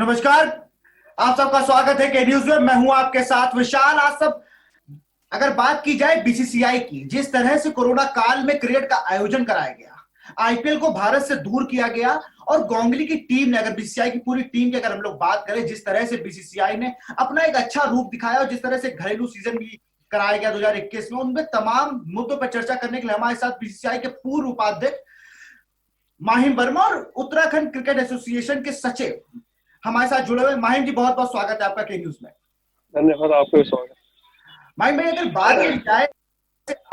नमस्कार। आप सबका स्वागत है के न्यूज में। मैं हूं आपके साथ विशाल। आज सब अगर बात की जाए बीसीसीआई की, जिस तरह से कोरोना काल में क्रिकेट का आयोजन कराया गया, आईपीएल को भारत से दूर किया गया और गांगुली की टीम ने, अगर बीसीसीआई की पूरी टीम की अगर हम लोग बात करें, जिस तरह से बीसीसीआई ने अपना एक अच्छा रूप दिखाया और जिस तरह से घरेलू सीजन भी कराया गया 2021 में, उनमें तमाम मुद्दों पर चर्चा करने के लिए हमारे साथ बीसीसीआई के पूर्व उपाध्यक्ष माहिम वर्मा और उत्तराखंड क्रिकेट एसोसिएशन के सचिव हमारे साथ जुड़े हुए। माहिम जी, बहुत बहुत स्वागत है आपका के न्यूज में। धन्यवाद, आपको भी स्वागत। माहिम भाई, अगर बात की जाए,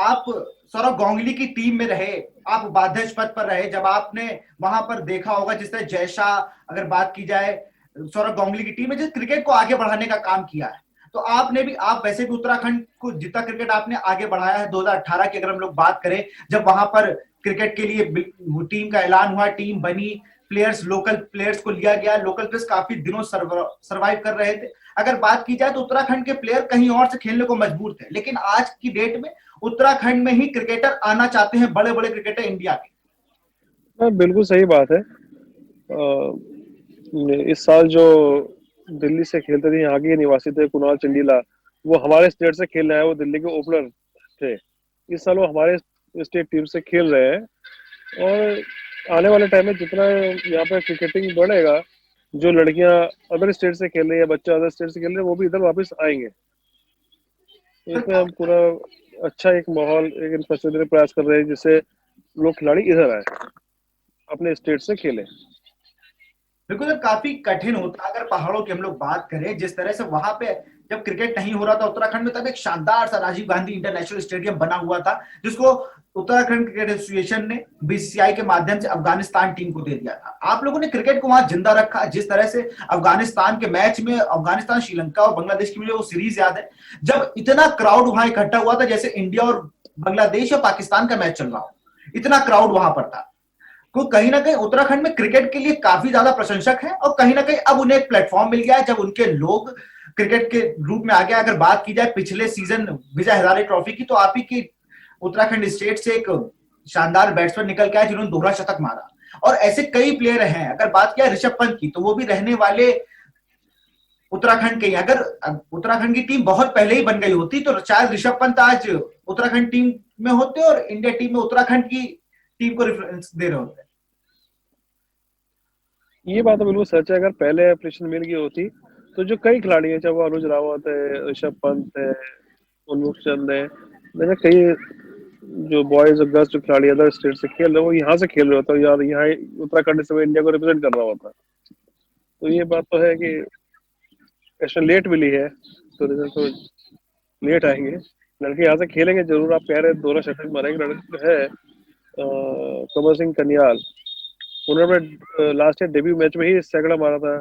आप सौरव गांगुली की टीम में रहे, आप उपाध्यक्ष पद पर रहे, जब आपने वहां पर देखा होगा जिस तरह जयशाह, अगर बात की जाए सौरव गांगुली की टीम में जिस क्रिकेट को आगे बढ़ाने का काम किया है, तो आपने भी, आप वैसे भी उत्तराखंड को जितना क्रिकेट आपने आगे बढ़ाया है 2018 की अगर हम लोग बात करें, जब वहां पर क्रिकेट के लिए टीम का ऐलान हुआ, टीम बनी, प्लेयर्स, लोकल प्लेयर्स को लिया गया, लोकल प्लेयर्स काफी दिनों सर्वाइव कर रहे थे। अगर बात की जाए तो उत्तराखंड के प्लेयर कहीं और से खेलने को मजबूर थे, लेकिन आज की डेट में उत्तराखंड में ही क्रिकेटर आना चाहते हैं, बड़े बड़े क्रिकेटर इंडिया के। हाँ, बिल्कुल सही बात है। इस साल जो दिल्ली से खेलते थे, यहाँ के निवासी थे कुणाल चंडीला, वो हमारे स्टेट से खेलने आए, वो दिल्ली के ओपनर थे। इस साल वो हमारे स्टेट टीम से खेल रहे हैं। और आने वाले टाइम में जितना यहाँ पे क्रिकेटिंग बढ़ेगा, जो लड़कियां अदर स्टेट से खेल रही है, बच्चे अदर स्टेट से खेल रहे हैं, वो भी इधर वापस आएंगे। तो इसमें हम पूरा अच्छा एक माहौल, एक इंफ्रास्ट्रक्चर प्रयास कर रहे हैं जिससे लोग खिलाड़ी इधर आए, अपने स्टेट से खेले। बिल्कुल, काफी कठिन होता अगर पहाड़ों की हम लोग बात करें, जिस तरह से वहां पे जब क्रिकेट नहीं हो रहा था उत्तराखंड में, तब एक शानदार सा राजीव गांधी इंटरनेशनल स्टेडियम बना हुआ था, जिसको उत्तराखंड क्रिकेट एसोसिएशन ने बीसीसीआई के माध्यम से अफगानिस्तान टीम को दे दिया था। आप लोगों ने क्रिकेट को वहां जिंदा रखा। जिस तरह से अफगानिस्तान के मैच में, अफगानिस्तान श्रीलंका और बांग्लादेश की मुझे वो सीरीज याद है, जब इतना क्राउड वहां इकट्ठा हुआ था, जैसे इंडिया और बांग्लादेश या पाकिस्तान का मैच चल रहा हो, इतना क्राउड वहां पर था। तो कहीं ना कहीं उत्तराखंड में क्रिकेट के लिए काफी ज्यादा प्रशंसक हैं और कहीं ना कहीं अब उन्हें एक प्लेटफॉर्म मिल गया है, जब उनके लोग क्रिकेट के रूप में आ गया। अगर बात की जाए पिछले सीजन विजय हजारे ट्रॉफी की, तो आप ही की उत्तराखंड स्टेट से एक शानदार बैट्समैन निकल के आए जिन्होंने दोहरा शतक मारा। और ऐसे कई प्लेयर हैं। अगर बात किया ऋषभ पंत की, तो वो भी रहने वाले उत्तराखंड के ही। अगर उत्तराखंड की टीम बहुत पहले ही बन गई होती, तो शायद ऋषभ पंत आज उत्तराखंड टीम में होते और इंडिया टीम में उत्तराखंड की टीम को रेफरेंस दे रहे होते। ये बात तो बिल्कुल सच है। अगर पहले एप्लीकेशन मिल गई होती तो जो कई खिलाड़ी हैं, चाहे वो अनुज रावत है, ऋषभ पंत है, उन्मुख चंद है, मैंने कई जो बॉयज और गर्ल्स जो खिलाड़ी अदर स्टेट से खेल रहे हैं, वो यहाँ से खेल रहे होता है यार, यहाँ उत्तराखंड से इंडिया को रिप्रेजेंट कर रहा होता। तो ये बात तो है कि एक्शन लेट मिली है, तो रिजल्ट तो लेट आएंगे। लड़के यहाँ से खेलेंगे जरूर। आप कह रहे हैं दोनों शतक मारेंगे, लड़के है कमल सिंह कन्याल, उन्होंने लास्ट ईयर डेब्यू मैच में ही सैकड़ा मारा था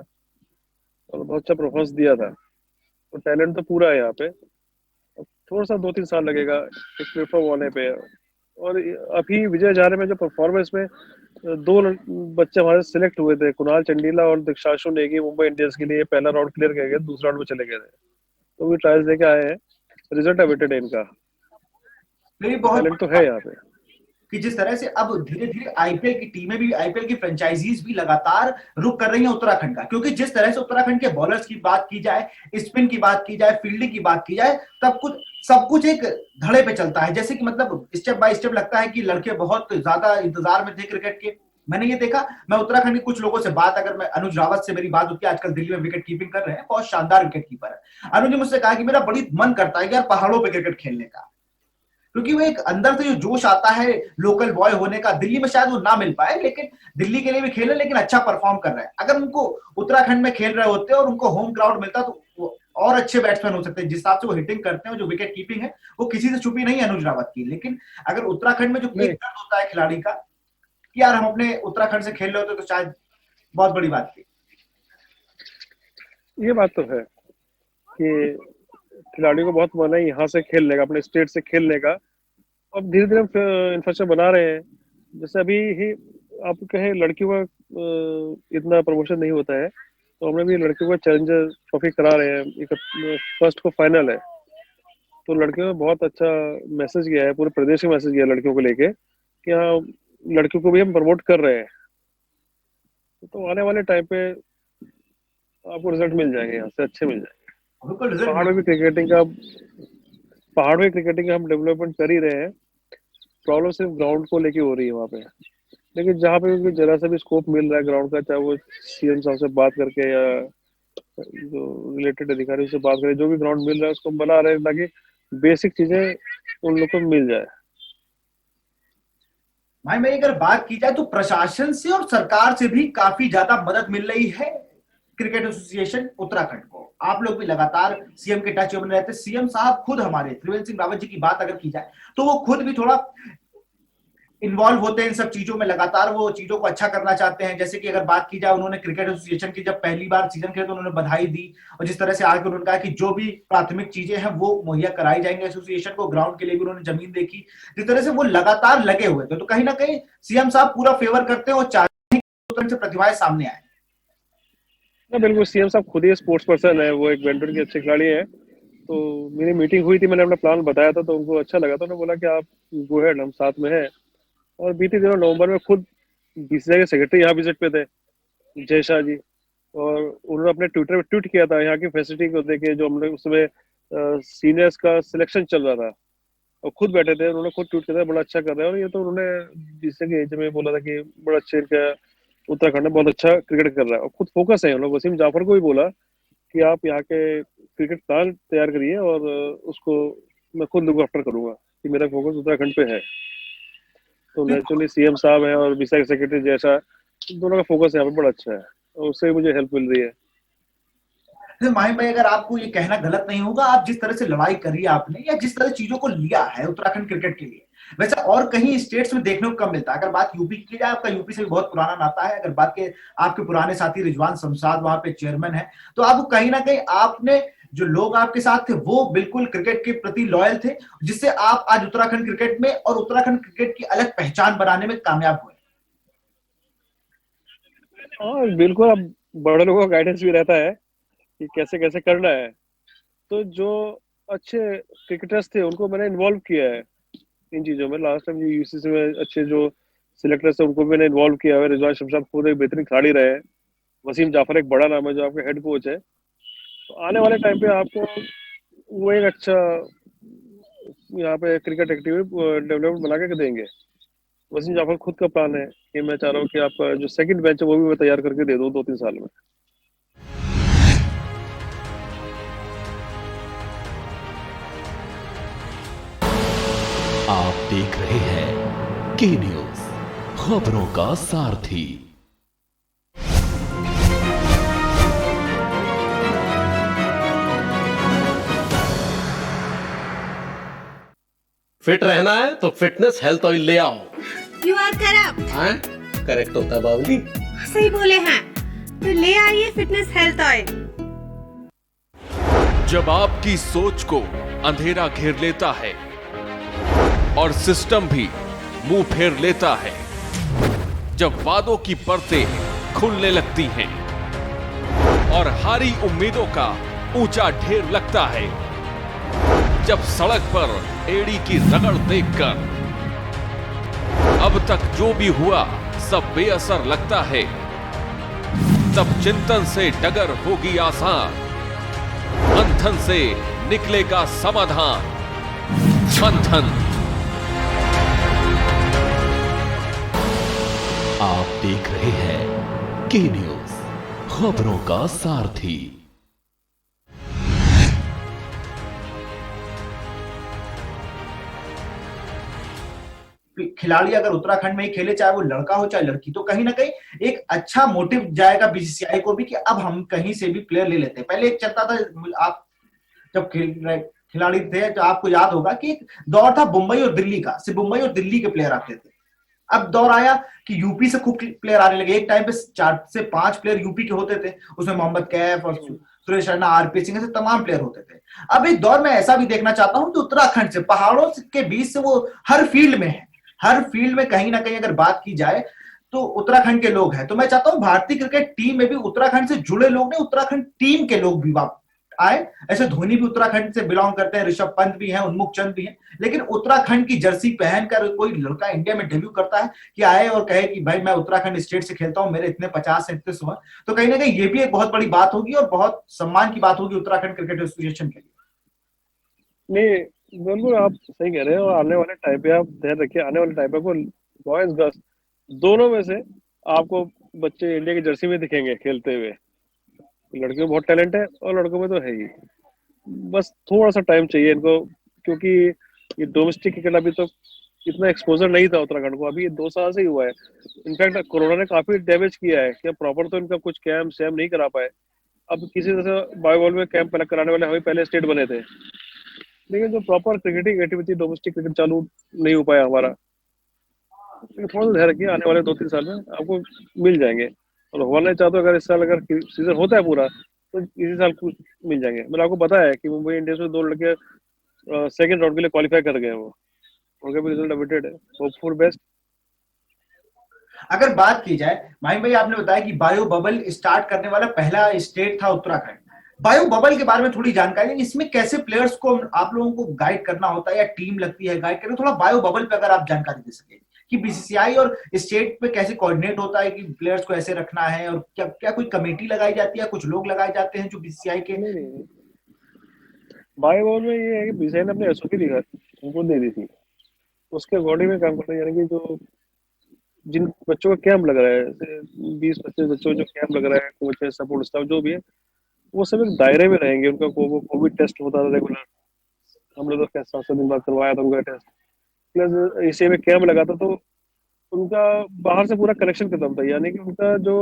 और बहुत अच्छा परफॉर्मेंस दिया था। तो टैलेंट तो पूरा है यहाँ पे। थोड़ा सा 2-3 साल लगेगा एक प्लेटफॉर्म होने पे। और अभी विजय हजारे में जो परफॉर्मेंस में दो बच्चे हमारे सिलेक्ट हुए थे, कुणाल चंडीला और दीक्षांशु नेगी, मुंबई इंडियंस के लिए पहला राउंड क्लियर किया गया, दूसरा राउंड में चले गए थे। तो भी ट्रायल्स देके आए हैं, रिजल्ट अवेटेड है इनका। मेरी तो बहुत टैलेंट तो है यहाँ पे। कि जिस तरह से अब धीरे धीरे आईपीएल की टीमें भी, आईपीएल की फ्रेंचाइजीज भी लगातार रुक कर रही हैं उत्तराखंड का, क्योंकि जिस तरह से उत्तराखंड के बॉलर्स की बात की जाए, स्पिन की बात की जाए, फील्डिंग की बात की जाए, तब कुछ सब कुछ एक धड़े पे चलता है। जैसे कि मतलब स्टेप बाय स्टेप लगता है कि लड़के बहुत ज्यादा इंतजार में थे क्रिकेट के। मैंने ये देखा, मैं उत्तराखंड के कुछ लोगों से बात, अगर मैं अनुज रावत से मेरी बात होती है, आजकल दिल्ली में विकेट कीपिंग कर रहे हैं, बहुत शानदार विकेट कीपर है। अनुज ने मुझसे कहा कि मेरा बड़ी मन करता है कि यार पहाड़ों पे क्रिकेट खेलने का, क्योंकि वो एक अंदर से जो जोश आता है लोकल बॉय होने का, दिल्ली में शायद वो ना मिल पाए, लेकिन दिल्ली के लिए भी खेले, लेकिन अच्छा परफॉर्म कर रहे हैं। अगर उनको उत्तराखंड में खेल रहे होते और उनको होम ग्राउंड मिलता, तो वो और अच्छे बैट्समैन हो सकते हैं। जिस हिसाब से वो हिटिंग करते हैं, जो विकेट कीपिंग है, वो किसी से छुपी नहीं है अनुज रावत की। लेकिन अगर उत्तराखंड में जो एक नहीं, दर्द होता है खिलाड़ी का कि यार हम अपने उत्तराखंड से खेल रहे होते, तो शायद बहुत बड़ी बात थी। ये बात तो है कि खिलाड़ियों को बहुत मन है यहाँ से खेलने का, अपने स्टेट से खेलने का। अब धीरे धीरे इंफ्रास्ट्रक्चर बना रहे हैं। जैसे अभी ही आप कहें लड़कियों का इतना प्रमोशन नहीं होता है, तो हमने भी लड़कियों का चैलेंजर ट्रॉफी करा रहे हैं। एक फर्स्ट को फाइनल है, तो लड़कियों में बहुत अच्छा मैसेज गया है, पूरे प्रदेश में मैसेज गया है लड़कियों को लेके कि हाँ, लड़कियों को भी हम प्रमोट कर रहे हैं। तो आने वाले टाइम पे आपको रिजल्ट मिल जाएंगे, यहाँ से अच्छे मिल जाएंगे। बिल्कुल रिजल्ट पहाड़ में भी क्रिकेटिंग का पहाड़ में क्रिकेटिंग का हम डेवलपमेंट कर ही रहे हैं। प्रॉब्लम सिर्फ ग्राउंड को लेके हो रही है वहाँ पे। लेकिन जहाँ पे उनको जरा सा भी स्कोप मिल रहा है ग्राउंड का, चाहे वो सीएम साहब से बात करके या जो रिलेटेड अधिकारी से बात करें, जो भी ग्राउंड मिल रहा है उसको हम बना रहे हैं ताकि बेसिक चीजें उन लोग को मिल जाए। भाई मेरी अगर बात की जाए तो प्रशासन से और सरकार से भी काफी ज्यादा मदद मिल रही है क्रिकेट एसोसिएशन उत्तराखंड को। आप लोग भी लगातार सीएम के टच में रहते। सीएम साहब खुद हमारे त्रिवेंद्र सिंह रावत जी की बात अगर की जाए तो वो खुद भी थोड़ा इन्वॉल्व होते हैं इन सब चीजों में, लगातार वो चीजों को अच्छा करना चाहते हैं। जैसे कि अगर बात की जाए, उन्होंने क्रिकेट एसोसिएशन की जब पहली बार सीजन खेले तो उन्होंने बधाई दी, और जिस तरह से आगे उन्होंने कहा कि जो भी प्राथमिक चीजें हैं वो मुहैया कराई जाएंगे एसोसिएशन को। ग्राउंड के लिए भी उन्होंने जमीन देखी। जिस तरह से वो लगातार लगे हुए थे, तो कहीं ना कहीं सीएम साहब पूरा फेवर करते हैं और चाहते हैं कि उस तरह से प्रतिभाएं सामने आए। ना बिल्कुल, सीएम साहब खुद ही स्पोर्ट्स पर्सन है, वो एक बैडमिंटन के अच्छे खिलाड़ी है। तो मेरी मीटिंग हुई थी, मैंने अपना प्लान बताया था तो उनको अच्छा लगा, तो उन्होंने बोला कि आप गो हेड, हम साथ में हैं। और बीते दिनों नवंबर में खुद बीसीसीआई के सेक्रेटरी यहाँ विजिट पे थे, जय शाह जी। और उन्होंने अपने ट्विटर पे ट्वीट किया था यहाँ की फैसिलिटी को देखे, जो हमने उस समय सीनियर्स का सिलेक्शन चल रहा था, और खुद बैठे थे। उन्होंने खुद ट्वीट किया था बड़ा अच्छा कर रहे हैं। और ये तो उन्होंने जिससे कि एज में बोला था कि बड़ा अच्छे इनका उत्तराखंड में बहुत अच्छा क्रिकेट कर रहा है, और खुद फोकस है। उन्होंने वसीम जाफर को भी बोला कि आप यहाँ के क्रिकेट प्लान तैयार करिए और उसको मैं खुद लुक आफ्टर करूंगा, कि मेरा फोकस उत्तराखंड पे है। तो नेचुरली सीएम साहब हैं और बीसीसीआई सेक्रेटरी जैसा, दोनों का फोकस यहाँ पे बड़ा अच्छा है, और उससे मुझे हेल्प मिल रही है। माहिम भाई, अगर आपको ये कहना गलत नहीं होगा, आप जिस तरह से लड़ाई करी आपने या जिस तरह चीजों को लिया है उत्तराखंड क्रिकेट के लिए, वैसे और कहीं स्टेट्स में देखने को कम मिलता है। अगर बात यूपी की जाए, आपका यूपी से भी बहुत पुराना नाता है। अगर बात के आपके पुराने साथी रिजवान शमशाद वहां पे चेयरमैन है, तो आपको कहीं ना कहीं आपने जो लोग आपके साथ थे वो बिल्कुल क्रिकेट के प्रति लॉयल थे, जिससे आप आज उत्तराखंड क्रिकेट में और उत्तराखंड क्रिकेट की अलग पहचान बनाने में कामयाब हुए। और बिल्कुल, अब बड़े लोगों का गाइडेंस भी रहता है कि कैसे कैसे करना है। तो जो अच्छे क्रिकेटर्स थे उनको मैंने इन्वॉल्व किया है इन चीजों में। लास्ट टाइम जो यूसीसी में अच्छे जो सिलेक्टर्स थे उनको भी मैंने इन्वॉल्व किया है। रिजवान शमशाद खुद एक बेहतरीन खिलाड़ी रहे हैं। वसीम जाफर एक बड़ा नाम है जो आपके हेड कोच है। तो आने वाले टाइम पे आपको वो एक अच्छा यहाँ पे क्रिकेट एक्टिविटी डेवलपमेंट बना के देंगे। वसीम जाफर खुद का प्लान है कि मैं चाह रहा हूँ कि आप जो सेकंड बैच है वो भी मैं तैयार करके दे दूँ 2-3 साल में। आप देख रहे हैं के न्यूज, खबरों का सारथी। फिट रहना है तो फिटनेस हेल्थ ऑयल ले आओ। You are corrupt. हाँ, करेक्ट होता है बाबूजी। सही बोले हैं, तो ले आइए फिटनेस हेल्थ ऑयल। जब आपकी सोच को अंधेरा घेर लेता है और सिस्टम भी मुंह फेर लेता है, जब वादों की परतें खुलने लगती हैं और हारी उम्मीदों का ऊंचा ढेर लगता है, जब सड़क पर एड़ी की रगड़ देखकर अब तक जो भी हुआ सब बेअसर लगता है, तब चिंतन से डगर होगी आसान, मंथन से निकलेगा समाधान। मंथन। आप देख रहे हैं के न्यूज, खबरों का सारथी। खिलाड़ी अगर उत्तराखंड में ही खेले, चाहे वो लड़का हो चाहे लड़की, तो कहीं ना कहीं एक अच्छा मोटिव जाएगा बीसीसीआई को भी कि अब हम कहीं से भी प्लेयर ले लेते हैं। पहले एक चलता था, आप जब खिलाड़ी थे तो आपको याद होगा कि एक दौर था मुंबई और दिल्ली का, सिर्फ मुंबई और दिल्ली के प्लेयर आते थे। अब दौर आया कि यूपी से खूब प्लेयर आने लगे। एक टाइम पे 4 से 5 प्लेयर यूपी के होते थे, उसमें मोहम्मद कैफ और सुरेश रैना, आरपी सिंह, ऐसे तमाम प्लेयर होते थे। अब एक दौर में ऐसा भी देखना चाहता हूं कि उत्तराखंड से, पहाड़ों के बीच से, वो हर फील्ड में है। हर फील्ड में कहीं ना कहीं अगर बात की जाए तो उत्तराखंड के लोग हैं। तो मैं चाहता हूं भारतीय क्रिकेट टीम में भी उत्तराखंड से जुड़े लोग नहीं, उत्तराखंड टीम के लोग भी आए। ऐसे धोनी भी उत्तराखंड से बिलोंग करते हैं, ऋषभ पंत भी हैं, उन्मुख चंद भी हैं, लेकिन उत्तराखंड की जर्सी पहनकर कोई लड़का इंडिया में डेब्यू करता है कि आए और कहे कि भाई मैं उत्तराखंड स्टेट से खेलता हूं, मेरे इतने 50 इतने 100, तो कहीं ना कहीं ये भी एक बहुत बड़ी बात होगी और बहुत सम्मान की बात होगी उत्तराखंड क्रिकेट एसोसिएशन के लिए। नहीं, बिल्कुल आप सही कह रहे हैं। और आने वाले टाइम पे आप ध्यान रखिए, आने वाले टाइम पे आपको बॉयज गर्ल्स दोनों में से आपको बच्चे इंडिया की जर्सी में दिखेंगे खेलते हुए। लड़कियों में बहुत टैलेंट है और लड़कों में तो है ही, बस थोड़ा सा टाइम चाहिए इनको, क्योंकि ये डोमेस्टिक क्रिकेट अभी तो इतना एक्सपोजर नहीं था उत्तराखंड को, अभी ये 2 साल से ही हुआ है। इनफैक्ट कोरोना ने काफी डैमेज किया है कि प्रॉपर तो इनका कुछ कैम्प सैम नहीं करा पाए। अब किसी तरह से बायो बॉल में कैंप पहले कराने वाले हमें पहले स्टेट बने थे, लेकिन जो proper cricketing activity domestic cricket चालू नहीं हो पाया हमारा। लेकिन थोड़ा सा ध्यान रखिए, आने वाले 2-3 साल में आपको मिल जाएंगे। और होना चाहते हो अगर इस साल अगर सीजन होता है पूरा तो इसी साल कुछ मिल जाएंगे। मैंने आपको पता है कि मुंबई इंडियंस में 2 लड़के सेकंड राउंड के लिए क्वालिफाई कर गए हैं, वो उनका भी रिजल्ट अवेटेड है। Hope for best. अगर बात की जाए, माहिम भाई आपने बताया कि बायो बबल स्टार्ट करने वाला पहला स्टेट था उत्तराखंड। बायो बबल के बारे में थोड़ी जानकारी, इसमें कैसे प्लेयर्स को आप लोगों को गाइड करना होता है या टीम लगती है गाइड करने, थोड़ा बायो बबल पे अगर आप जानकारी दे सके कि बीसीसीआई और स्टेट पे कैसे कोऑर्डिनेट होता है कि प्लेयर्स को ऐसे रखना है, और क्या क्या कोई कमेटी लगाई जाती है, कुछ लोग लगाए जाते हैं जो बीसीसीआई के। नहीं नहीं, बायो बॉल में ये है कि बीसीसीआई ने अपने एसओपी दिखा उनको दे दी थी, उसके अकॉर्डिंग में काम करते हैं। यानी कि जो जिन बच्चों का कैंप लग रहा है, 20-25 बच्चों का जो कैंप लग रहा है, कोच है, सपोर्ट स्टाफ जो भी है, वो सब एक दायरे में रहेंगे। उनका कोविड टेस्ट होता था रेगुलर, हम लोग तो 7 दिन बाद करवाया था उनका टेस्ट। प्लस इसी में कैंप लगा था, तो उनका बाहर से पूरा कनेक्शन खत्म था। यानी कि उनका जो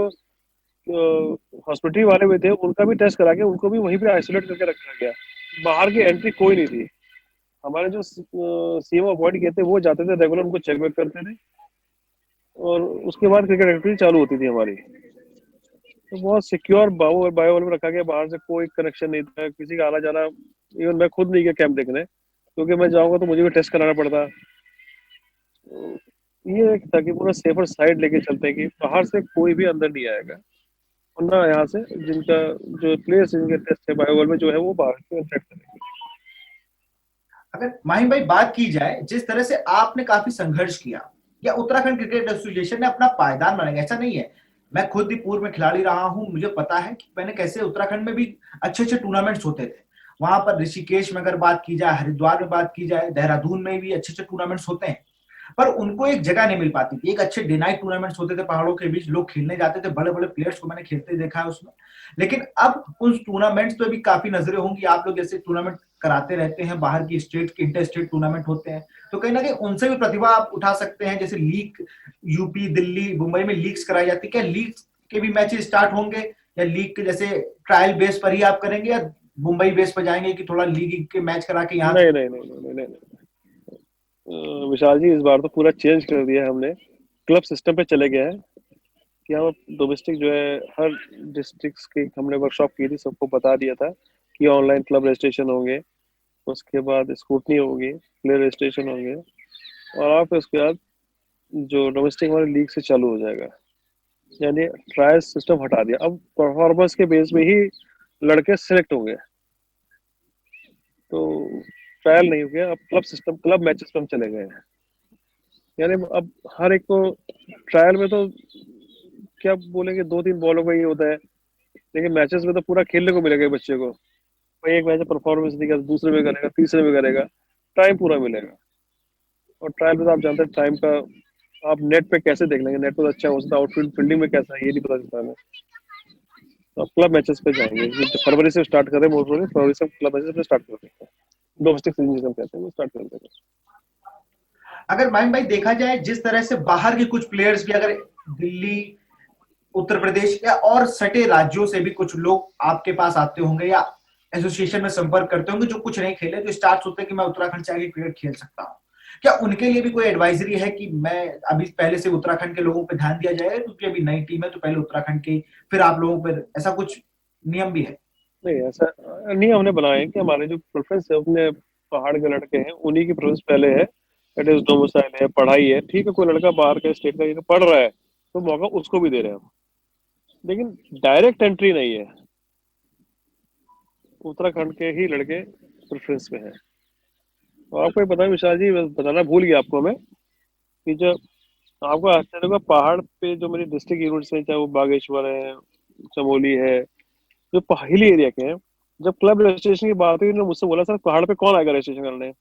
हॉस्पिटलिटी वाले भी थे उनका भी टेस्ट करा के उनको भी वहीं पे आइसोलेट करके रखा गया। बाहर की एंट्री कोई नहीं थी। हमारे जो सीएम अपॉइंट किए थे वो जाते थे रेगुलर, उनको चेक वेक करते थे, और उसके बाद क्रिकेट एक्टिविटी चालू होती थी हमारी। तो बहुत सिक्योर बायो में रखा गया, बाहर से कोई कनेक्शन नहीं था, किसी का आना जाना। इवन मैं खुद नहीं गया कैंप देखने, क्योंकि मैं जाऊंगा तो मुझे भी टेस्ट कराना पड़ता। तो ये एक था कि पूरा सेफर साइड लेके चलते हैं कि बाहर से कोई भी अंदर नहीं आएगा, वरना यहाँ से जिनका जो प्लेयर्स जिनके टेस्ट है बायो में जो है वो बाहर से इंफेक्ट करेंगे। अगर माहिम भाई बात की जाए, जिस तरह से आपने काफी संघर्ष किया, क्या उत्तराखंड क्रिकेट एसोसिएशन ने अपना पायदान बनाया? ऐसा नहीं है, मैं खुद भी पूर्व में खिलाड़ी रहा हूं, मुझे पता है कि मैंने कैसे उत्तराखंड में भी अच्छे अच्छे टूर्नामेंट्स होते थे। वहां पर ऋषिकेश में अगर बात की जाए, हरिद्वार में बात की जाए, देहरादून में भी अच्छे अच्छे टूर्नामेंट्स होते हैं, पर उनको एक जगह नहीं मिल पाती थी। एक अच्छे डे नाइट टूर्नामेंट्स होते थे पहाड़ों के बीच, लोग खेलने जाते थे, बड़े बड़े प्लेयर्स को मैंने खेलते देखा है उसमें। लेकिन अब उन टूर्नामेंट्स पे भी काफी नजरें होंगी, आप लोग जैसे टूर्नामेंट कराते रहते हैं, बाहर की स्टेट के इंटर स्टेट टूर्नामेंट होते हैं, तो कहीं ना कहीं उनसे भी प्रतिभा आप उठा सकते हैं। जैसे लीग यूपी, दिल्ली, मुंबई में लीग्स कराई जाती है, क्या लीग के भी मैचेस स्टार्ट होंगे, या लीग के जैसे ट्रायल बेस पर ही आप करेंगे, या मुंबई बेस पर जाएंगे कि थोड़ा लीग के मैच करा के यहाँ? नहीं नहीं नहीं नहीं नहीं, नहीं। विशाल जी, इस बार तो पूरा चेंज कर दिया है हमने, क्लब सिस्टम पे चले गए हैं कि हम डोमेस्टिक जो है हर डिस्ट्रिक्ट की हमने वर्कशॉप की थी, सबको बता दिया था कि ऑनलाइन क्लब रजिस्ट्रेशन होंगे, उसके बाद स्कूटनी होगी, प्लेयर रजिस्ट्रेशन होंगे, और आप उसके बाद जो डोमेस्टिक हमारे लीग से चालू हो जाएगा। यानी ट्रायल सिस्टम हटा दिया, अब परफॉर्मेंस के बेस में ही लड़के सिलेक्ट होंगे। तो ट्रायल नहीं हो गया, अब क्लब सिस्टम, क्लब मैचेस पे हम चले गए हैं। यानी अब हर एक को ट्रायल में तो क्या बोलेंगे 2-3 बॉलों में ही होता है, लेकिन मैचेस में तो पूरा खेलने को मिलेगा बच्चे को। भाई एक मैच परफॉर्मेंस दिखेगा, दूसरे में करेगा, तीसरे में करेगा, टाइम पूरा मिलेगा। और ट्रायल में तो आप जानते हैं टाइम का, आप नेट पे कैसे देख लेंगे, नेट पे तो अच्छा हो सकता है, आउटफील्ड फील्डिंग में कैसा है ये नहीं पता चलता हमें। तो आप क्लब मैचेस पे जाएंगे, फरवरी से स्टार्ट करें, मोस्टली फरवरी से क्लब मैचेस पे स्टार्ट करते हैं, डोमेस्टिक सीजन जिसे हम कहते हैं वो स्टार्ट करते हैं। अगर माहिम भाई देखा जाए, जिस तरह से बाहर के कुछ प्लेयर्स भी, अगर दिल्ली, उत्तर प्रदेश या और सटे राज्यों से भी कुछ लोग आपके पास आते होंगे या एसोसिएशन में संपर्क करते होंगे, जो कुछ नहीं खेले, जो स्टार्ट होते हैं कि मैं उत्तराखंड से आगे क्रिकेट खेल सकता हूँ, क्या उनके लिए भी कोई एडवाइजरी है कि मैं अभी पहले से उत्तराखंड के लोगों पे ध्यान दिया जाएगा, क्योंकि अभी नई टीम है तो पहले उत्तराखंड के, फिर आप लोगों पर, ऐसा कुछ नियम भी है? नहीं, ऐसा नियम हमने बनाए हैं कि हमारे जो प्रेफरेंस है अपने पहाड़ के लड़के हैं उन्हीं की प्रेफरेंस पहले है। इट इज डोमिसाइल है, पढ़ाई है, ठीक है, कोई लड़का बाहर का स्टेट का पढ़ रहा है तो मौका उसको भी दे रहे हैं हम, लेकिन डायरेक्ट एंट्री नहीं है। उत्तराखंड के ही लड़के प्रेफरेंस में हैं। तो आपको ये पता है विशाल जी, बताना भूल गया आपको मैं, कि जो आपको आश्चर्य होगा, पहाड़ पे जो मेरी डिस्ट्रिक्ट यूनिट्स है, चाहे वो बागेश्वर है, चमोली है, जो हिली एरिया के हैं, जब क्लब रजिस्ट्रेशन की बात हुई, उन्होंने मुझसे बोला सर पहाड़ पे कौन आएगा रजिस्ट्रेशन करने।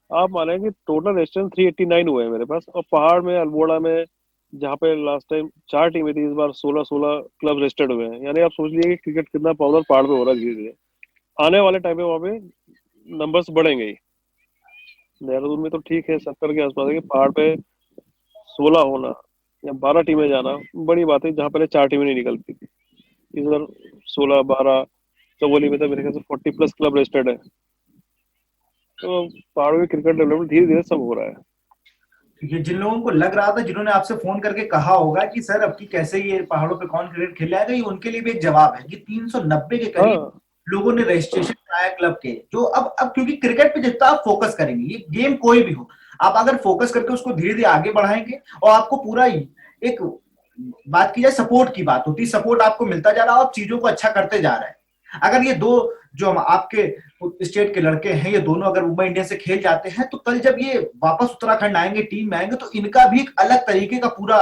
आप मानेंगे टोटल रजिस्ट्रेशन 389 हुए हैं मेरे पास, और पहाड़ में अल्मोड़ा में जहाँ पे लास्ट टाइम 4 टीमें थी, इस बार 16 क्लब रजिस्टर्ड हुए हैं। यानी आप सोच लीजिए कि क्रिकेट कितना पॉपुलर पहाड़ पे हो रहा है धीरे धीरे। आने वाले टाइम में वहाँ पे नंबर्स बढ़ेंगे ही। देहरादून में तो ठीक है 70 के आसपास है, कि पहाड़ पे 16 होना या 12 टीमें जाना बड़ी बात है, जहाँ पहले 4 टीमें नहीं निकलती थी। इस बार 16-12, चमोली में तो मेरे ख्याल से 40+ क्लब रजिस्टर्ड है। तो पहाड़ों में क्रिकेट डेवलपमेंट धीरे धीरे सब हो रहा है। ये जिन लोगों को लग रहा था, जिन्होंने आपसे फोन करके कहा होगा कि सर अब की कैसे ये पहाड़ों पे कौन क्रिकेट खेलने आएगा, ये उनके लिए भी एक जवाब है कि 390 के करीब हाँ लोगों ने रजिस्ट्रेशन कराया क्लब के। जो अब क्योंकि क्रिकेट पे जितना आप फोकस करेंगे, ये गेम कोई भी हो, आप अगर फोकस करके उसको धीरे धीरे आगे बढ़ाएंगे और आपको पूरा एक बात की जाए सपोर्ट की बात होती है, सपोर्ट आपको मिलता जा रहा है, आप चीजों को अच्छा करते जा रहे हैं। अगर ये दो जो हम आपके स्टेट के लड़के हैं, ये दोनों अगर मुंबई इंडियंस से खेल जाते हैं, तो कल जब ये वापस उत्तराखंड आएंगे, टीम में आएंगे, तो इनका भी एक अलग तरीके का पूरा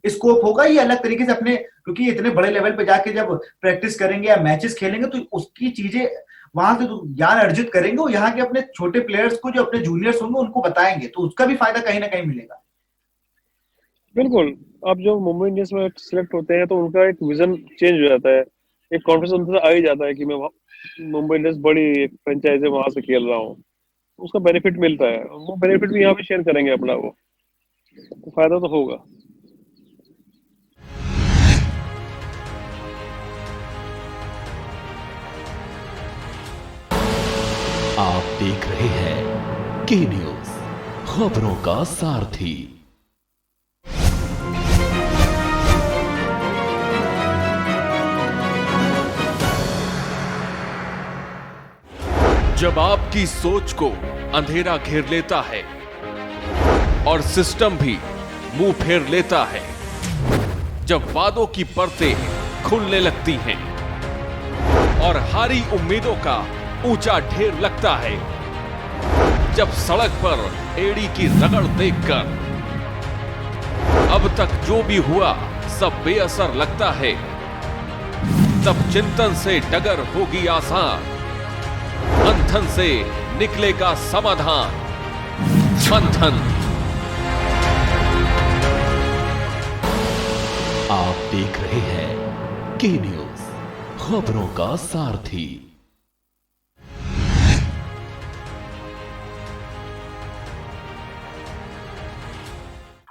स्कोप होगा। ये अलग तरीके से अपने, क्योंकि इतने बड़े लेवल पे जाके जब प्रैक्टिस करेंगे या मैचेस खेलेंगे, तो उसकी चीजें वहां से तो ज्ञान अर्जित करेंगे, वो यहाँ के अपने छोटे प्लेयर्स को, जो अपने जूनियर्स होंगे, उनको बताएंगे, तो उसका भी फायदा कहीं ना कहीं मिलेगा। बिल्कुल। अब जो मुंबई इंडियंस में सिलेक्ट होते हैं, तो उनका एक विजन चेंज हो जाता है, एक कॉन्फिडेंस उनसे आ ही जाता है कि मैं मुंबई इंडियंस बड़ी एक फ्रेंचाइज है, वहां से खेल रहा हूँ। उसका बेनिफिट मिलता है, वो बेनिफिट भी यहाँ पे शेयर करेंगे अपना, वो तो फायदा तो होगा। आप देख रहे हैं के न्यूज, खबरों का सारथी। जब आपकी सोच को अंधेरा घेर लेता है और सिस्टम भी मुंह फेर लेता है, जब वादों की परतें खुलने लगती हैं और हारी उम्मीदों का ऊंचा ढेर लगता है, जब सड़क पर एड़ी की रगड़ देखकर अब तक जो भी हुआ सब बेअसर लगता है, तब चिंतन से डगर होगी आसान, मंथन से निकलेगा समाधान। मंथन। आप देख रहे हैं के न्यूज, खबरों का सारथी।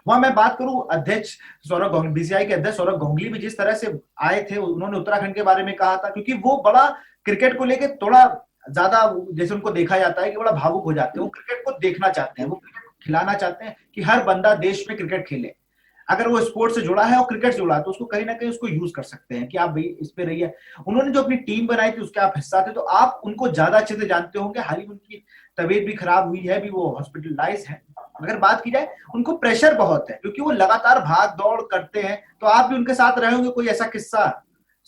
वहां मैं बात करूं, अध्यक्ष सौरव गांगुली, बीसीसीआई के अध्यक्ष सौरव गांगुली भी जिस तरह से आए थे, उन्होंने उत्तराखंड के बारे में कहा था, क्योंकि वो बड़ा क्रिकेट को लेके थोड़ा ज्यादा, जैसे उनको देखा जाता है कि बड़ा भावुक हो जाते हैं, वो क्रिकेट को देखना चाहते हैं, वो क्रिकेट को खिलाना चाहते हैं कि हर बंदा देश में क्रिकेट खेले। अगर वो स्पोर्ट्स से जुड़ा है और क्रिकेट से जुड़ा है, तो उसको कहीं ना कहीं उसको यूज कर सकते हैं कि आप भाई इस पे रहिए। उन्होंने जो अपनी टीम बनाई थी उसके आप हिस्सा थे, तो आप उनको ज्यादा अच्छे से जानते होंगे। हाल ही में उनकी तबीयत भी खराब हुई है, भी वो हॉस्पिटलाइज है। अगर बात की जाए, उनको प्रेशर बहुत है, क्योंकि वो लगातार भाग दौड़ करते हैं। तो आप भी उनके साथ रहे होंगे, कोई ऐसा किस्सा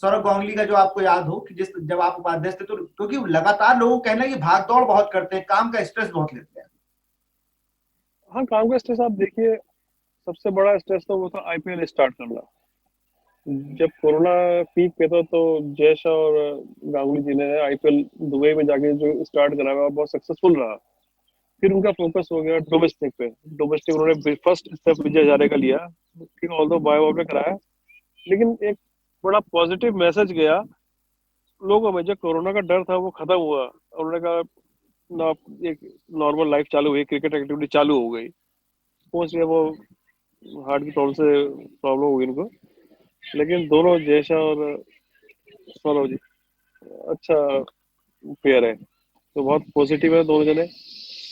सौरव गांगुली का जो आपको याद हो कि जब आप उपाध्यक्ष थे, तो क्योंकि लगातार लोगों को कहना है कि भाग दौड़ बहुत करते हैं, काम का स्ट्रेस बहुत लेते हैं। हाँ, काम का स्ट्रेस आप देखिए, सबसे बड़ा स्ट्रेस तो वो था आईपीएल स्टार्ट करना। जब कोरोना पीक पे था, तो जयश और गांगुली जी ने आईपीएल दुबई में जाके जो स्टार्ट करा हुआ बहुत सक्सेसफुल रहा। फिर उनका फोकस हो गया डोमेस्टिक पे। डोमेस्टिक उन्होंने फर्स्ट स्टेप विजय हजारे का लिया, ऑल्दो बायो ने कराया, लेकिन एक बड़ा पॉजिटिव मैसेज गया लोगों में। जब कोरोना का डर था वो खत्म हुआ, और उन्होंने कहा ना, एक नॉर्मल लाइफ चालू हुई, क्रिकेट एक्टिविटी चालू हो गई। पहुंच गया, वो हार्ट की प्रॉब्लम हो गई उनको, लेकिन दोनों जयशा और सौरव जी अच्छा पेयर है, तो बहुत पॉजिटिव है दोनों जने।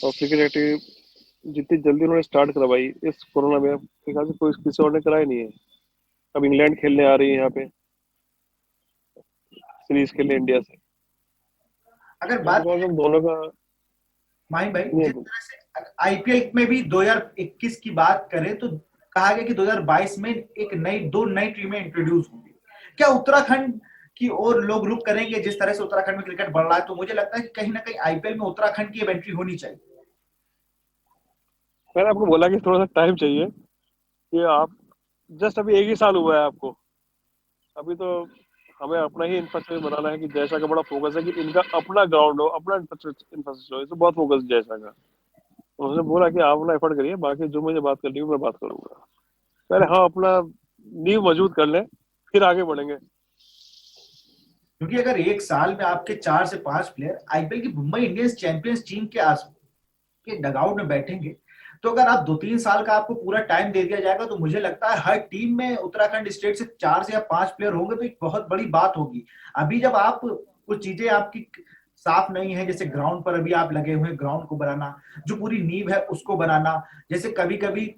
और क्रिकेट एक्टिविटी जितनी जल्दी उन्होंने स्टार्ट करवाई इस कोरोना में, कोई किसी और ने कराया नहीं है। अब इंग्लैंड खेलने आ रही है यहाँ पे सीरीज खेलने इंडिया से। अगर बात दोनों का माहिम भाई, जिस तरह से आईपीएल में भी 2021 की बात करें, तो कहा गया कि 2022 में दो नई टीमें इंट्रोड्यूस होंगी। क्या उत्तराखंड कि और लोग रुक करेंगे जिस तरह से उत्तराखंड में क्रिकेट बढ़ रहा है, तो मुझे लगता है कि कहीं ना कहीं आईपीएल में उत्तराखंड की एंट्री होनी चाहिए। मैंने आपको बोला कि थोड़ा सा टाइम चाहिए, कि आप जस्ट अभी 1 ही साल हुआ है आपको, अभी तो हमें अपना ही इंफ्रास्ट्रक्चर बनाना है। कि जैसा का बड़ा फोकस है कि इनका अपना ग्राउंड हो, अपना इंफ्रास्ट्रक्चर हो, इसमें बहुत फोकस जैसा का। तो उसने बोला कि आप अपना एफर्ट करिए, बाकी जो मुझे बात करनी है मैं बात करूंगा, पहले हम अपना नींव मजबूत कर लें, फिर आगे बढ़ेंगे। क्योंकि अगर एक साल में आपके 4 से 5 प्लेयर आईपीएल की मुंबई इंडियंस चैंपियंस टीम के आस के डगआउट में बैठेंगे, तो अगर आप 2-3 साल का आपको पूरा टाइम दे दिया जाएगा, तो मुझे लगता है हर टीम में उत्तराखंड स्टेट से 4 से या 5 प्लेयर होंगे, तो एक बहुत बड़ी बात होगी। अभी जब आप कुछ चीजें आपकी साफ नहीं है, जैसे ग्राउंड पर अभी आप लगे हुए हैं, ग्राउंड को बनाना, जो पूरी नींव है उसको बनाना, जैसे कभी कभी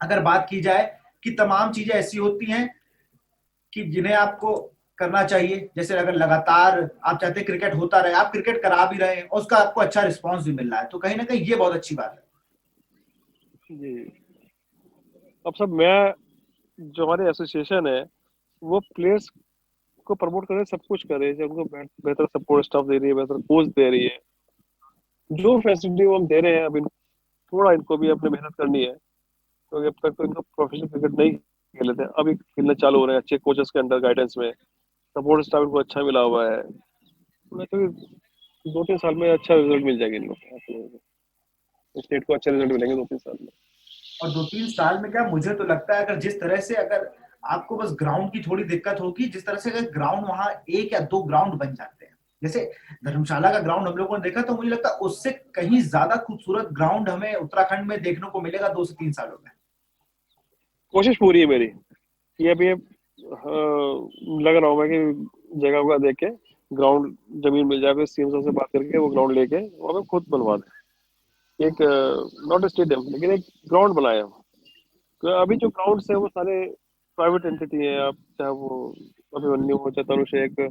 अगर बात की जाए कि तमाम चीजें ऐसी होती हैं कि जिन्हें आपको करना चाहिए, जैसे अगर लगातार आप चाहते हैं क्रिकेट होता रहे, आप क्रिकेट करा भी रहे हैं और उसका आपको अच्छा रिस्पांस भी मिल रहा है, तो कहीं ना कहीं ये बहुत अच्छी बात है। जी, अब सब मैं, जो हमारी एसोसिएशन है वो प्लेयर्स को प्रमोट करे, सब कुछ करे, जो उनको बेहतर सपोर्ट स्टाफ दे रही है, बेहतर कोच दे रही है, जो फैसिलिटी वो हम दे रहे हैं। अब थोड़ा इनको भी अपनी मेहनत करनी है, क्योंकि अब तक तो इनको प्रोफेशनल क्रिकेट नहीं खेले थे, अभी खेलने चालू हो रहे हैं अच्छे कोचेस के अंडर गाइडेंस में, सपोर्ट स्टाफ इनको अच्छा मिला हुआ है। मैं तो 2-3 साल में अच्छा रिजल्ट मिल जाएगा इन लोगों को, स्टेट को अच्छे रिजल्ट मिलेंगे 2-3 साल में। और 2-3 साल में क्या, मुझे तो लगता है अगर जिस तरह से, अगर आपको बस ग्राउंड की थोड़ी दिक्कत होगी, जिस तरह से अगर ग्राउंड वहां 1 या 2 ग्राउंड बन जाते हैं, जैसे धर्मशाला का ग्राउंड हम लोगों ने देखा, तो मुझे लगता है उससे कहीं ज्यादा खूबसूरत ग्राउंड हमें उत्तराखंड में देखने को मिलेगा 2 से 3 सालों में। कोशिश पूरी है मेरी कि अभी लग रहा हूँ मैं कि जगह वगह देख के ग्राउंड जमीन मिल जाए, सीएम साहब से बात करके वो ग्राउंड लेके वहाँ पे खुद बनवा दें, एक नॉट स्टेडियम लेकिन एक ग्राउंड बनाया। तो अभी जो ग्राउंड है वो सारे प्राइवेट एंटिटी है, आप चाहे वो अभिमन्यु हो, चाहे तनुषेक,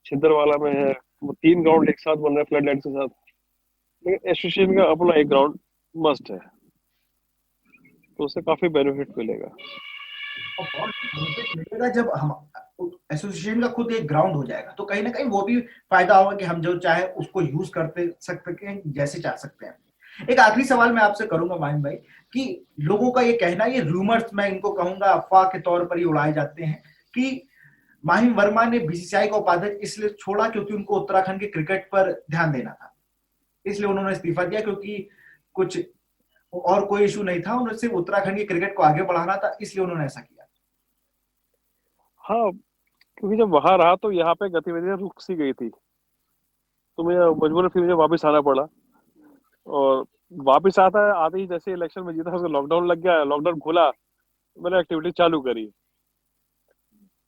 छिंदरवाला में है, वो 3 ग्राउंड एक साथ बन रहे हैं फ्लड लाइट के साथ, लेकिन एसोसिएशन का अपना एक ग्राउंड मस्ट है, तो उससे काफी बेनिफिट मिलेगा। और बहुत बेनिफिट मिलेगा जब हम एसोसिएशन का खुद एक ग्राउंड हो जाएगा, तो कहीं ना कहीं वो भी फायदा होगा कि हम जो चाहे उसको यूज करते सकते हैं जैसे चाह सकते हैं। एक आखिरी सवाल मैं आपसे करूंगा माहिम भाई, कि लोगों का ये कहना, ये रूमर्स मैं इनको कहूंगा अफवाह के तौर पर ही उड़ाए जाते हैं, कि माहिम वर्मा ने बीसीसीआई का उपाध्यक्ष इसलिए छोड़ा क्योंकि उनको उत्तराखंड के क्रिकेट पर ध्यान देना था, इसलिए उन्होंने इस्तीफा दिया, क्योंकि कुछ और कोई इशू नहीं था, उन्हें सिर्फ उत्तराखंड की क्रिकेट को आगे बढ़ाना था, इसलिए उन्होंने ऐसा किया। हाँ, क्योंकि जब वहां रहा तो यहाँ पे गतिविधियां रुक सी गई थी, तो मुझे मजबूरन फिर मुझे वापस आना पड़ा। और वापस आते ही जैसे इलेक्शन में जीता, उसको लॉकडाउन लग गया, लॉकडाउन खुला, मैंने एक्टिविटी चालू करी।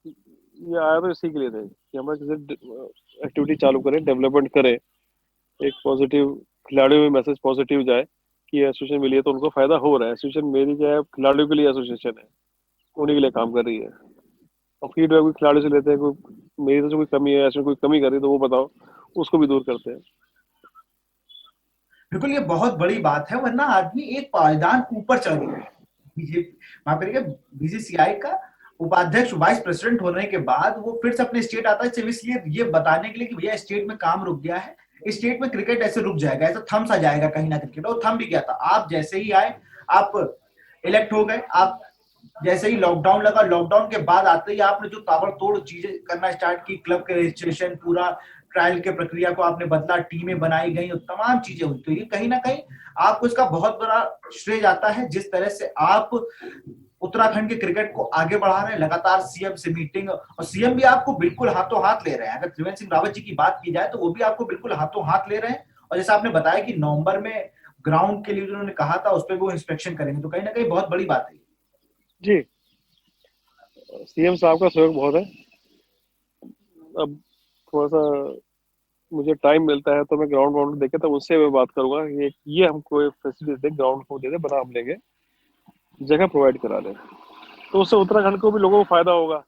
ये आया तो इसी के लिए थे कि हम किसी एक्टिविटी चालू करें, डेवलपमेंट करें, एक पॉजिटिव खिलाड़ियों में मैसेज पॉजिटिव जाए कि एसोसिएशन मिली है तो उनको फायदा हो रहा है। एसोसिएशन मेरी क्या है, खिलाड़ियों के लिए एसोसिएशन है, उन्हीं के लिए काम कर रही है। और फीडबैक भी खिलाड़ी से लेते हैं, कोई मेरी तरफ से कोई कमी है, ऐसे कोई कमी कर रही तो वो बताओ, उसको भी दूर करते हैं। बिल्कुल, ये बहुत बड़ी बात है, वरना आदमी एक पायदान ऊपर चढ़ गया है। बीजेपी, माफ करिएगा, बीसीसीआई का उपाध्यक्ष वाइस प्रेसिडेंट होने के बाद वो फिर से अपने स्टेट आता है सिर्फ इसलिए ये बताने के लिए कि भैया स्टेट में काम रुक गया है, स्टेट में क्रिकेट ऐसे रुक जाएगा, ऐसा थम सा जाएगा कहीं ना क्रिकेट, और थम भी गया था। आप जैसे ही आए, आप इलेक्ट हो गए, आप जैसे ही लॉकडाउन लगा, लॉकडाउन के बाद आते ही आपने जो ताबड़तोड़ चीजें करना स्टार्ट की, क्लब के रजिस्ट्रेशन, पूरा ट्रायल के प्रक्रिया को आपने बदला, टीमें बनाई गई और तमाम चीजें हुई, तो ये कहीं ना कहीं आपको इसका बहुत बड़ा श्रेय जाता है, जिस तरह से आप उत्तराखंड के क्रिकेट को आगे बढ़ा रहे हैं। लगातार सीएम से मीटिंग, और सीएम भी आपको बिल्कुल हाथों हाथ ले रहे हैं। अगर त्रिवेंद्र सिंह रावत जी की बात की जाए तो वो भी आपको बिल्कुल हाथों हाथ ले रहे हैं, और जैसा आपने बताया कि नवंबर में ग्राउंड के लिए उन्होंने कहा था उस पर वो इंस्पेक्शन करेंगे, तो कहीं ना कहीं बहुत बड़ी बात है जी, सीएम साहब का सहयोग बहुत है। अब थोड़ा सा मुझे टाइम मिलता है तो मैं ग्राउंड देखे तो उससे मैं बात करूंगा कि ये हमको फैसिलिटी दे, ग्राउंड को दे दे, बना हम लेंगे, जगह प्रोवाइड करा दें, तो उससे उत्तराखंड को भी लोगों को फायदा होगा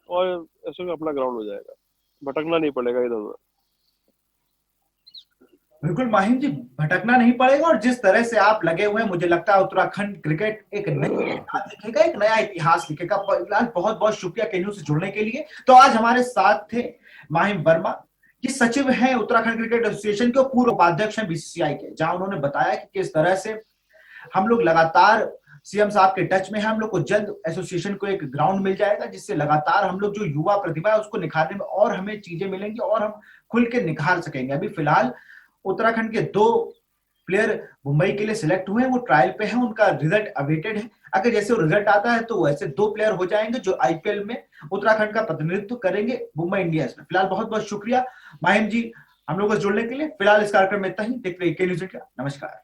और ऐसे में अपना ग्राउंड हो जाएगा, भटकना नहीं पड़ेगा इधर उधर। बिल्कुल माहिम जी, भटकना नहीं पड़ेगा। और जिस तरह से आप लगे हुए हैं, मुझे लगता है उत्तराखंड क्रिकेट एक नई किताब लिखेगा, एक नया इतिहास लिखेगा। फिलहाल बहुत बहुत शुक्रिया के न्यूज से जुड़ने के लिए। तो आज हमारे साथ थे माहिम वर्मा, ये सचिव हैं उत्तराखंड क्रिकेट एसोसिएशन के, पूर्व उपाध्यक्ष हैं बीसीसीआई के, जहां उन्होंने बताया कि किस तरह से हम लोग लगातार सीएम साहब के टच में है। हम लोग को जल्द एसोसिएशन को एक ग्राउंड मिल जाएगा, जिससे लगातार हम लोग जो युवा प्रतिभा है उसको निखारने में और हमें चीजें मिलेंगी और हम खुल के निखार सकेंगे। अभी फिलहाल उत्तराखंड के 2 प्लेयर मुंबई के लिए सिलेक्ट हुए हैं, वो ट्रायल पे हैं, उनका रिजल्ट अवेटेड है। अगर जैसे वो रिजल्ट आता है तो वैसे 2 प्लेयर हो जाएंगे जो आईपीएल में उत्तराखंड का प्रतिनिधित्व करेंगे मुंबई इंडियंस में। फिलहाल बहुत बहुत शुक्रिया माहिम जी हम लोगों से जुड़ने के लिए। फिलहाल इस कार्यक्रम में इतना ही। देखते रहिए के न्यूज इंडिया। नमस्कार।